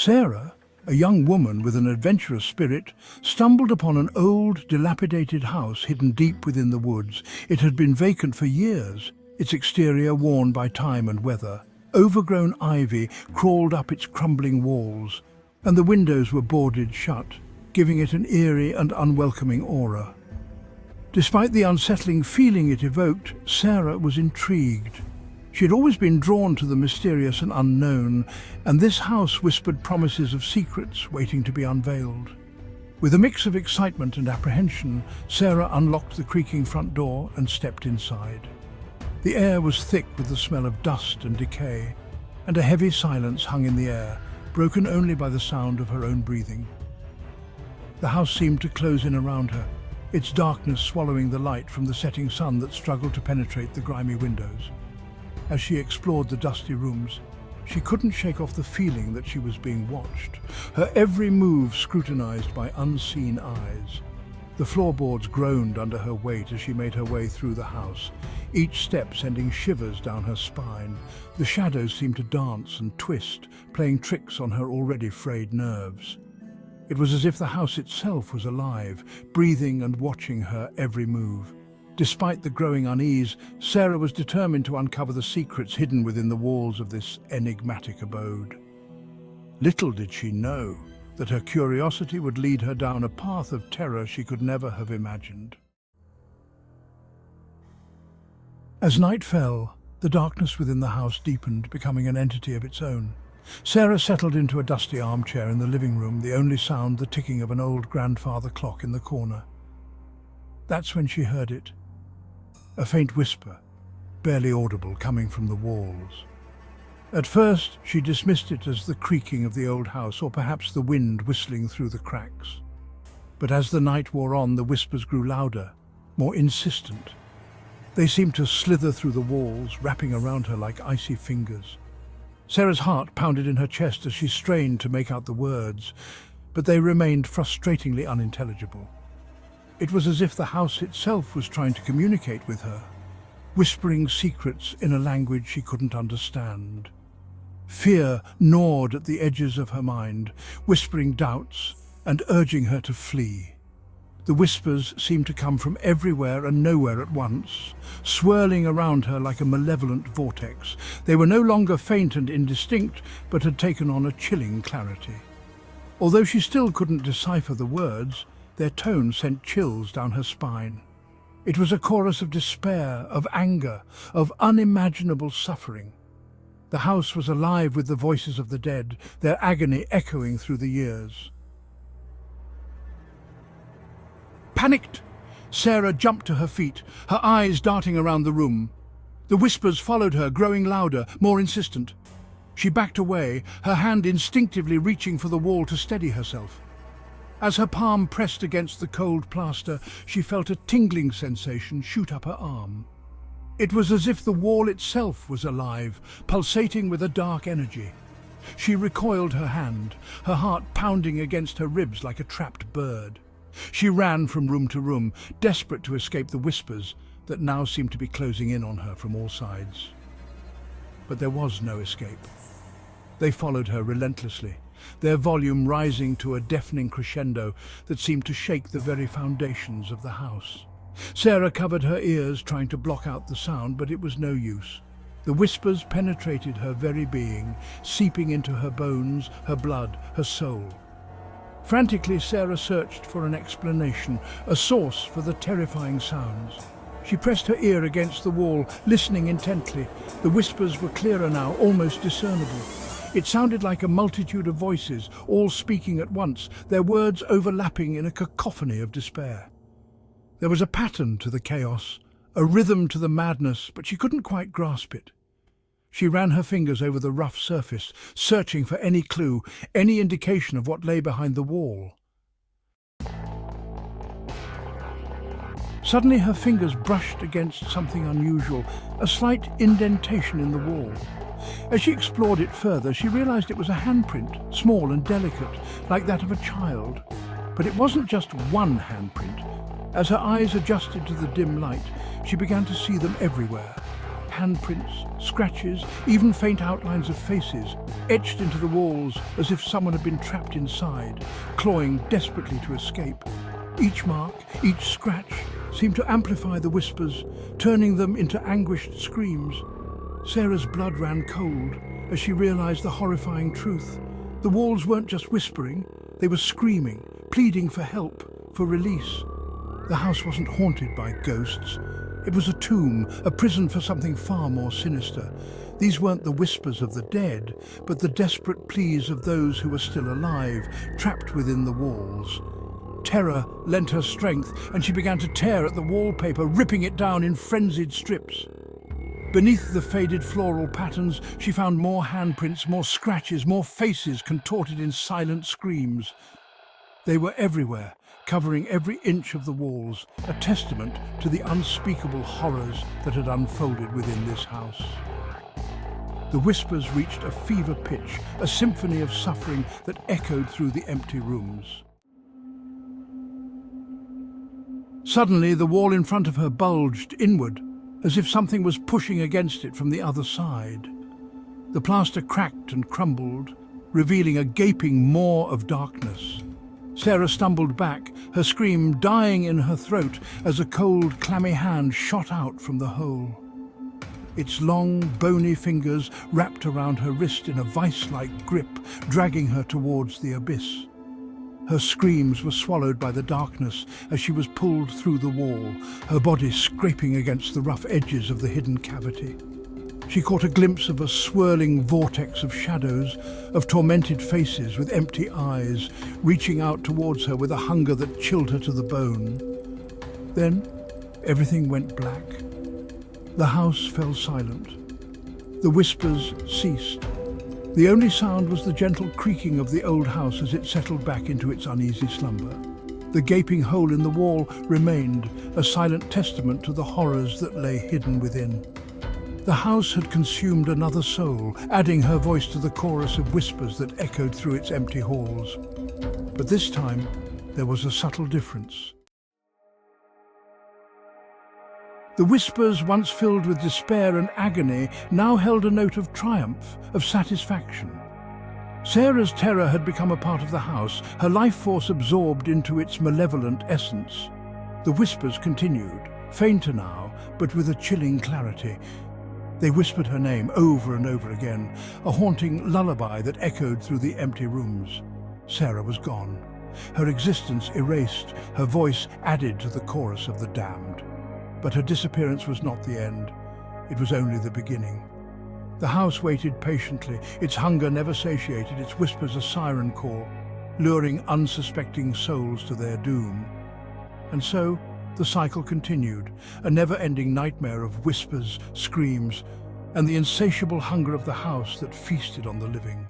Sarah, a young woman with an adventurous spirit, stumbled upon an old, dilapidated house hidden deep within the woods. It had been vacant for years, its exterior worn by time and weather. Overgrown ivy crawled up its crumbling walls, and the windows were boarded shut, giving it an eerie and unwelcoming aura. Despite the unsettling feeling it evoked, Sarah was intrigued. She had always been drawn to the mysterious and unknown, and this house whispered promises of secrets waiting to be unveiled. With a mix of excitement and apprehension, Sarah unlocked the creaking front door and stepped inside. The air was thick with the smell of dust and decay, and a heavy silence hung in the air, broken only by the sound of her own breathing. The house seemed to close in around her, its darkness swallowing the light from the setting sun that struggled to penetrate the grimy windows. As she explored the dusty rooms, she couldn't shake off the feeling that she was being watched, her every move scrutinized by unseen eyes. The floorboards groaned under her weight as she made her way through the house, each step sending shivers down her spine. The shadows seemed to dance and twist, playing tricks on her already frayed nerves. It was as if the house itself was alive, breathing and watching her every move. Despite the growing unease, Sarah was determined to uncover the secrets hidden within the walls of this enigmatic abode. Little did she know that her curiosity would lead her down a path of terror she could never have imagined. As night fell, the darkness within the house deepened, becoming an entity of its own. Sarah settled into a dusty armchair in the living room, the only sound the ticking of an old grandfather clock in the corner. That's when she heard it. A faint whisper, barely audible, coming from the walls. At first, she dismissed it as the creaking of the old house, or perhaps the wind whistling through the cracks. But as the night wore on, the whispers grew louder, more insistent. They seemed to slither through the walls, wrapping around her like icy fingers. Sarah's heart pounded in her chest as she strained to make out the words, but they remained frustratingly unintelligible. It was as if the house itself was trying to communicate with her, whispering secrets in a language she couldn't understand. Fear gnawed at the edges of her mind, whispering doubts and urging her to flee. The whispers seemed to come from everywhere and nowhere at once, swirling around her like a malevolent vortex. They were no longer faint and indistinct, but had taken on a chilling clarity. Although she still couldn't decipher the words, their tone sent chills down her spine. It was a chorus of despair, of anger, of unimaginable suffering. The house was alive with the voices of the dead, their agony echoing through the years. Panicked, Sarah jumped to her feet, her eyes darting around the room. The whispers followed her, growing louder, more insistent. She backed away, her hand instinctively reaching for the wall to steady herself. As her palm pressed against the cold plaster, she felt a tingling sensation shoot up her arm. It was as if the wall itself was alive, pulsating with a dark energy. She recoiled her hand, her heart pounding against her ribs like a trapped bird. She ran from room to room, desperate to escape the whispers that now seemed to be closing in on her from all sides. But there was no escape. They followed her relentlessly, their volume rising to a deafening crescendo that seemed to shake the very foundations of the house. Sarah covered her ears, trying to block out the sound, but it was no use. The whispers penetrated her very being, seeping into her bones, her blood, her soul. Frantically, Sarah searched for an explanation, a source for the terrifying sounds. She pressed her ear against the wall, listening intently. The whispers were clearer now, almost discernible. It sounded like a multitude of voices, all speaking at once, their words overlapping in a cacophony of despair. There was a pattern to the chaos, a rhythm to the madness, but she couldn't quite grasp it. She ran her fingers over the rough surface, searching for any clue, any indication of what lay behind the wall. Suddenly her fingers brushed against something unusual, a slight indentation in the wall. As she explored it further, she realized it was a handprint, small and delicate, like that of a child. But it wasn't just one handprint. As her eyes adjusted to the dim light, she began to see them everywhere. Handprints, scratches, even faint outlines of faces, etched into the walls as if someone had been trapped inside, clawing desperately to escape. Each mark, each scratch, seemed to amplify the whispers, turning them into anguished screams. Sarah's blood ran cold as she realized the horrifying truth. The walls weren't just whispering, they were screaming, pleading for help, for release. The house wasn't haunted by ghosts. It was a tomb, a prison for something far more sinister. These weren't the whispers of the dead, but the desperate pleas of those who were still alive, trapped within the walls. Terror lent her strength, and she began to tear at the wallpaper, ripping it down in frenzied strips. Beneath the faded floral patterns, she found more handprints, more scratches, more faces contorted in silent screams. They were everywhere, covering every inch of the walls, a testament to the unspeakable horrors that had unfolded within this house. The whispers reached a fever pitch, a symphony of suffering that echoed through the empty rooms. Suddenly, the wall in front of her bulged inward, as if something was pushing against it from the other side. The plaster cracked and crumbled, revealing a gaping maw of darkness. Sarah stumbled back, her scream dying in her throat as a cold, clammy hand shot out from the hole. Its long, bony fingers wrapped around her wrist in a vice-like grip, dragging her towards the abyss. Her screams were swallowed by the darkness as she was pulled through the wall, her body scraping against the rough edges of the hidden cavity. She caught a glimpse of a swirling vortex of shadows, of tormented faces with empty eyes, reaching out towards her with a hunger that chilled her to the bone. Then, everything went black. The house fell silent. The whispers ceased. The only sound was the gentle creaking of the old house as it settled back into its uneasy slumber. The gaping hole in the wall remained, a silent testament to the horrors that lay hidden within. The house had consumed another soul, adding her voice to the chorus of whispers that echoed through its empty halls. But this time, there was a subtle difference. The whispers, once filled with despair and agony, now held a note of triumph, of satisfaction. Sarah's terror had become a part of the house, her life force absorbed into its malevolent essence. The whispers continued, fainter now, but with a chilling clarity. They whispered her name over and over again, a haunting lullaby that echoed through the empty rooms. Sarah was gone, her existence erased, her voice added to the chorus of the damned. But her disappearance was not the end. It was only the beginning. The house waited patiently, its hunger never satiated, its whispers a siren call, luring unsuspecting souls to their doom. And so, the cycle continued, a never-ending nightmare of whispers, screams, and the insatiable hunger of the house that feasted on the living.